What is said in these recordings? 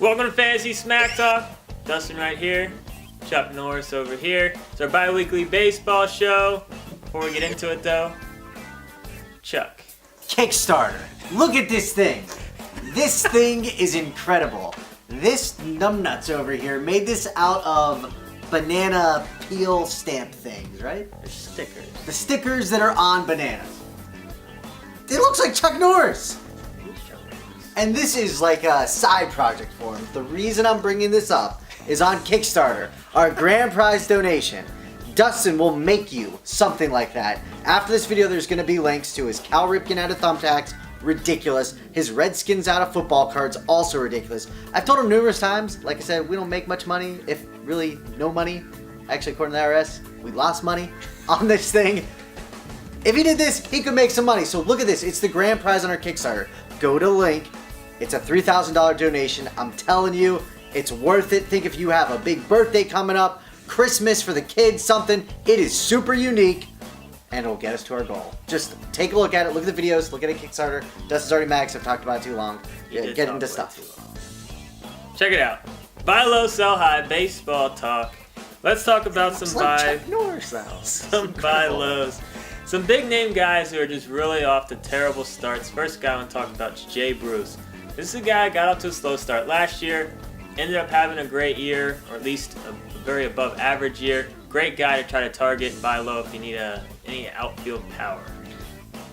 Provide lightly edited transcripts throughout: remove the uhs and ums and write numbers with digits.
Welcome to Fantasy Smack Talk. Dustin right here, Chuck Norris over here. It's our bi-weekly baseball show. Before we get into it though, Chuck. Kickstarter. Look at this thing. This thing is incredible. This numbnuts over here made this out of banana peel stamp things, right? They're stickers. The stickers that are on bananas. It looks like Chuck Norris. And this is like a side project for him. The reason I'm bringing this up is on Kickstarter, our grand prize donation. Dustin will make you something like that. After this video, there's going to be links to his Cal Ripken out of thumbtacks, ridiculous. His Redskins out of football cards, also ridiculous. I've told him numerous times, like I said, we don't make much money, if really no money. Actually, according to the IRS, we lost money on this thing. If he did this, he could make some money. So look at this. It's the grand prize on our Kickstarter. Go to the link. It's a $3,000 donation. I'm telling you, it's worth it. Think if you have a big birthday coming up, Christmas for the kids, something. It is super unique, and it'll get us to our goal. Just take a look at it. Look at the videos. Look at it Kickstarter. Dustin's already mad 'cause I've talked about it too long. Get into stuff. Check it out. Buy low, sell high, baseball talk. Let's talk about some Chuck Norris, some buy lows. Some big name guys who are just really off to terrible starts. First guy I want to talk about is Jay Bruce. This is a guy who got off to a slow start last year, ended up having a great year, or at least a very above average year. Great guy to try to target and buy low if you need any outfield power.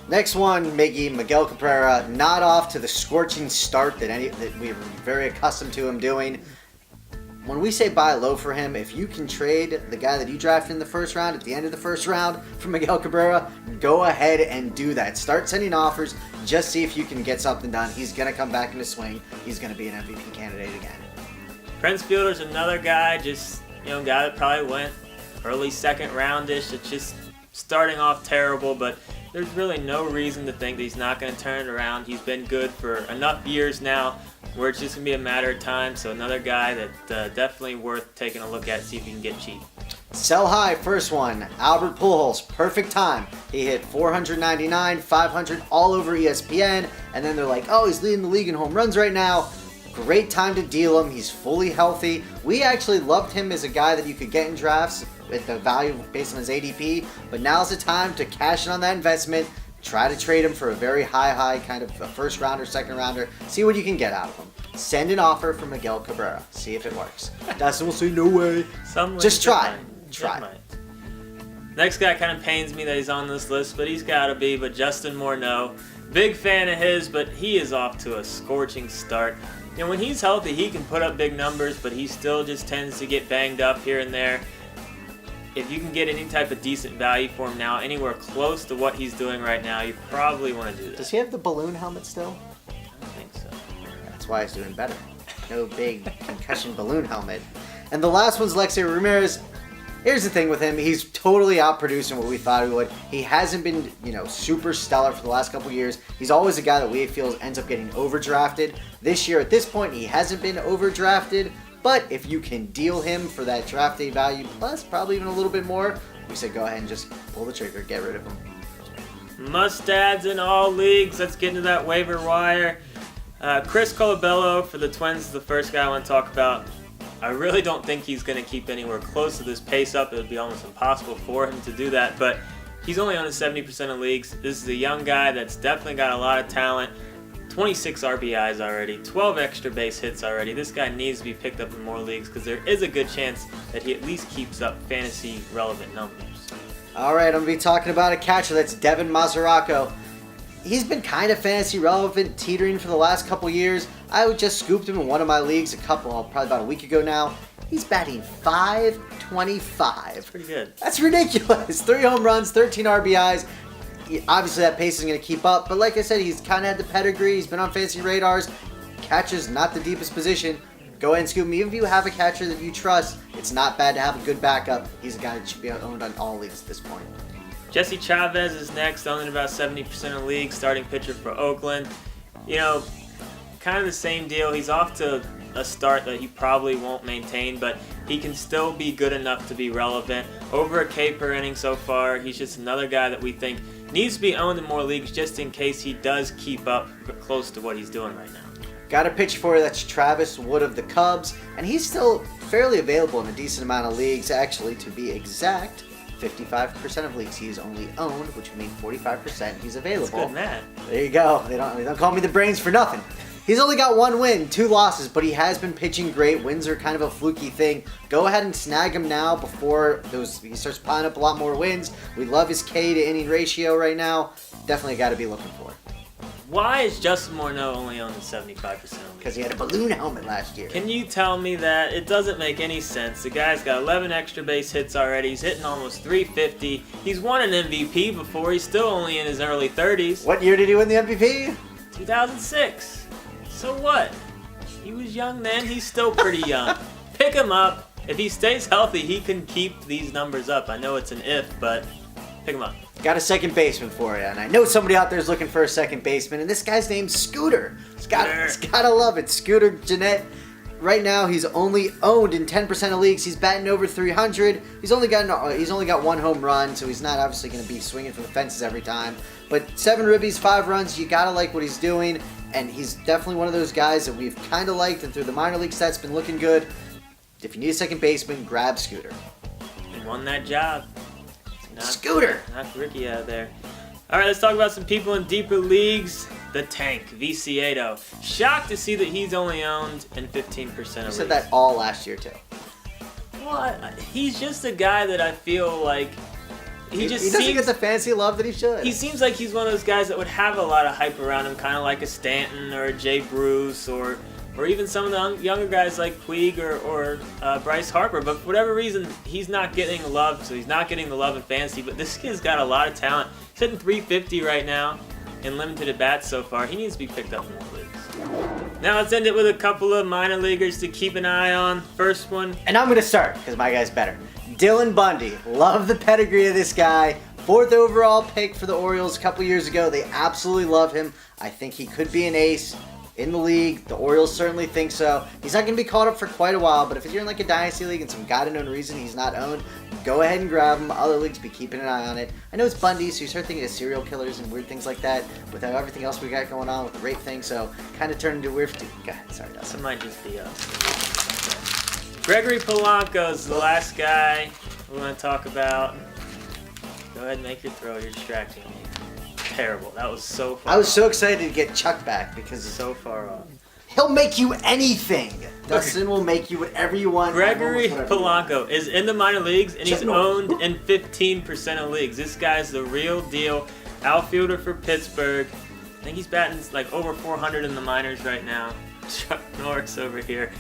Next one, Miguel Cabrera, not off to the scorching start that we're very accustomed to him doing. When we say buy low for him, if you can trade the guy that you drafted in the first round at the end of the first round for Miguel Cabrera, go ahead and do that. Start sending offers. Just see if you can get something done. He's going to come back into swing. He's going to be an MVP candidate again. Prince Fielder's another guy, just, guy that probably went early second roundish. It's just starting off terrible, but there's really no reason to think that he's not going to turn it around. He's been good for enough years now where it's just going to be a matter of time. So another guy that definitely worth taking a look at, see if you can get cheap. Sell high, first one, Albert Pujols, perfect time. He hit 499, 500 all over ESPN, and then they're like, oh, he's leading the league in home runs right now. Great time to deal him. He's fully healthy. We actually loved him as a guy that you could get in drafts at the value based on his ADP, but now's the time to cash in on that investment. Try to trade him for a very high kind of a first rounder, second rounder. See what you can get out of him. Send an offer for Miguel Cabrera. See if it works. Dustin will say no way. Just try. Try. Next guy kind of pains me that he's on this list, but he's got to be. But Justin Morneau, big fan of his, but he is off to a scorching start. When he's healthy, he can put up big numbers, but he still just tends to get banged up here and there. If you can get any type of decent value for him now, anywhere close to what he's doing right now, you probably want to do that. Does he have the balloon helmet still? I don't think so. That's why he's doing better. No big concussion balloon helmet. And the last one's Alexei Ramirez. Here's the thing with him. He's totally outproducing what we thought he would. He hasn't been, super stellar for the last couple years. He's always a guy that we feel ends up getting overdrafted. This year, at this point, he hasn't been overdrafted. But if you can deal him for that draft day value, plus probably even a little bit more, we said go ahead and just pull the trigger, get rid of him. Must-adds in all leagues. Let's get into that waiver wire. Chris Colabello for the Twins is the first guy I want to talk about. I really don't think he's going to keep anywhere close to this pace up. It would be almost impossible for him to do that, but he's only on 70% of leagues. This is a young guy that's definitely got a lot of talent. 26 RBIs already, 12 extra base hits already. This guy needs to be picked up in more leagues because there is a good chance that he at least keeps up fantasy relevant numbers. All right, I'm going to be talking about a catcher. That's Devin Mazaraco. He's been kind of fantasy relevant, teetering for the last couple years. I just scooped him in one of my leagues probably about a week ago now. He's batting .525. That's pretty good. That's ridiculous. 3 home runs, 13 RBIs. Obviously, that pace is going to keep up, but like I said, he's kind of had the pedigree. He's been on fantasy radars. Catcher's not the deepest position. Go ahead and scoop him. Even if you have a catcher that you trust, it's not bad to have a good backup. He's a guy that should be owned on all leagues at this point. Jesse Chavez is next, owned in about 70% of leagues, starting pitcher for Oakland. Kind of the same deal. He's off to a start that he probably won't maintain, but he can still be good enough to be relevant. Over a K per inning so far. He's just another guy that we think needs to be owned in more leagues just in case he does keep up close to what he's doing right now. Got a pitch for you. That's Travis Wood of the Cubs, and he's still fairly available in a decent amount of leagues. Actually, to be exact, 55% of leagues he's only owned, which would mean 45% he's available. That's good math. There you go. They don't call me the brains for nothing. He's only got 1 win, 2 losses, but he has been pitching great. Wins are kind of a fluky thing. Go ahead and snag him now before he starts piling up a lot more wins. We love his K to inning ratio right now. Definitely got to be looking for. Why is Justin Morneau only owned 75%? Because he had a balloon helmet last year. Can you tell me that? It doesn't make any sense. The guy's got 11 extra base hits already. He's hitting almost 350. He's won an MVP before. He's still only in his early 30s. What year did he win the MVP? 2006. So what? He was young then. He's still pretty young. Pick him up. If he stays healthy, he can keep these numbers up. I know it's an if, but pick him up. Got a second baseman for you, and I know somebody out there is looking for a second baseman, and this guy's name's Scooter. Gotta love it. Scooter Gennett. Right now, he's only owned in 10% of leagues. He's batting over 300. He's only got 1 home run, so he's not obviously going to be swinging for the fences every time. But 7 ribbies, 5 runs. You gotta like what he's doing, and he's definitely one of those guys that we've kind of liked, and through the minor league stats, been looking good. If you need a second baseman, grab Scooter. He won that job. Scooter. Knocked Ricky out there. All right, let's talk about some people in deeper leagues. The Tank, Viciedo. Shocked to see that he's only owned in 15% of leagues. You said that all last year, too. Well, he's just a guy that I feel like he doesn't get the fancy love that he should. He seems like he's one of those guys that would have a lot of hype around him, kind of like a Stanton or a Jay Bruce or even some of the younger guys like Puig or Bryce Harper. But for whatever reason, he's not getting love, so he's not getting the love in fantasy. But this kid's got a lot of talent. He's hitting 350 right now in limited at-bats so far. He needs to be picked up in more leagues. Now let's end it with a couple of minor leaguers to keep an eye on. First one. And I'm going to start because my guy's better. Dylan Bundy. Love the pedigree of this guy. 4th overall pick for the Orioles a couple years ago. They absolutely love him. I think he could be an ace in the league. The Orioles certainly think so. He's not going to be caught up for quite a while, but if you're in like a dynasty league and some god-unknown reason he's not owned, go ahead and grab him. Other leagues be keeping an eye on it. I know it's Bundy, so you start thinking of serial killers and weird things like that without everything else we got going on with the rape thing, so kind of turned into weird. Go ahead, sorry. That might just be Gregory Polanco is the last guy we want to talk about. Go ahead and make your throw. You're distracting me. Terrible. That was so far I was so excited to get Chuck back because it's so far off. He'll make you anything. Dustin will make you whatever you want. Gregory Polanco is in the minor leagues, and he's owned in 15% of leagues. This guy's the real deal. Outfielder for Pittsburgh. I think he's batting like over 400 in the minors right now. Chuck Norris over here.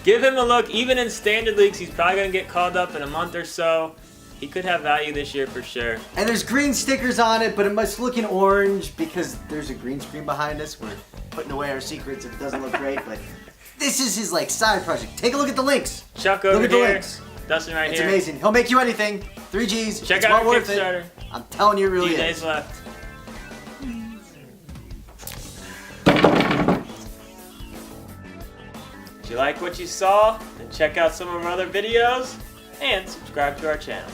Give him a look. Even in standard leagues, he's probably going to get called up in a month or so. He could have value this year for sure. And there's green stickers on it, but it must look in orange because there's a green screen behind us. We're putting away our secrets if it doesn't look great, but this is his like side project. Take a look at the links. Chuck over look at here. the links. Dustin right it's here. It's amazing. He'll make you anything. 3 G's. Check it's out well our worth Kickstarter. it. I'm telling you, it really Few is. days left. If you like what you saw, then check out some of our other videos and subscribe to our channel.